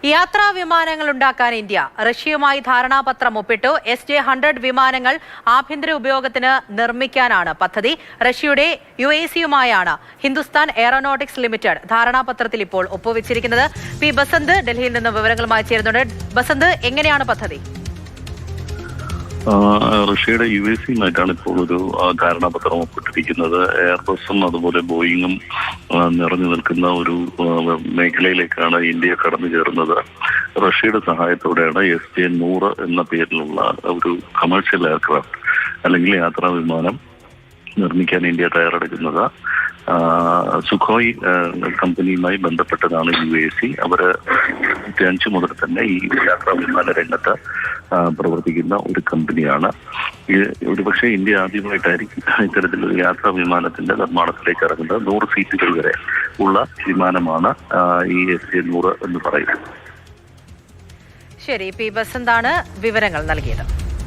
യാത്രാ വിമാനങ്ങൾ ഉണ്ടാക്കാൻ ഇന്ത്യ റഷ്യയുമായി ധാരണാപത്രം ഒപ്പിട്ടു. SJ-100 വിമാനങ്ങൾ ആഭ്യന്തര ഉപയോഗത്തിന് നിർമ്മിക്കാനാണ് പദ്ധതി. റഷ്യയുടെ UAC-യുമായാണ് ഹിന്ദുസ്ഥാൻ എയറോനോട്ടിക്സ് ലിമിറ്റഡ് ധാരണാപത്രത്തിൽ ഇപ്പോൾ ഒപ്പുവെച്ചിരിക്കുന്നത്. പി ബസന്ത് ഡൽഹിയിൽ നിന്ന് വിവരങ്ങളുമായി ചേരുന്നുണ്ട്. ബസന്ത്, എങ്ങനെയാണ് പദ്ധതി? റഷ്യയുടെ UAC-യുമായിട്ടാണ് ഇപ്പോൾ ഒരു ധാരണാപത്രം ഒപ്പിട്ടിരിക്കുന്നത്. എയർബസും അതുപോലെ ബോയിങ്ങും നിറഞ്ഞു നിൽക്കുന്ന ഒരു മേഖലയിലേക്കാണ് ഇന്ത്യ കടന്നു ചേർന്നത്. റഷ്യയുടെ സഹായത്തോടെയാണ് SJ-100 എന്ന പേരിലുള്ള ഒരു കമേഴ്ഷ്യൽ എയർക്രാഫ്റ്റ് അല്ലെങ്കിൽ യാത്രാ വിമാനം നിർമ്മിക്കാൻ ഇന്ത്യ തയ്യാറെടുക്കുന്നത്. സുഖോയ് കമ്പനിയുമായി ബന്ധപ്പെട്ടതാണ് UAC. അവർ 2005 മുതൽ തന്നെ ഈ യാത്രാ വിമാന രംഗത്ത് പ്രവർത്തിക്കുന്ന ഒരു കമ്പനിയാണ്. ഒരുപക്ഷെ ഇന്ത്യ ആദ്യമായിട്ടായിരിക്കും ഇത്തരത്തിലൊരു യാത്രാ വിമാനത്തിന്റെ നിർമ്മാണത്തിലേക്ക് ഇറങ്ങുന്നത്. 100 സീറ്റുകൾ വരെ ഉള്ള വിമാനമാണ് ഈ SJ-100 എന്ന് പറയുന്നത്. ശരി, പി ബസന്താണ് വിവരങ്ങൾ നൽകിയത്.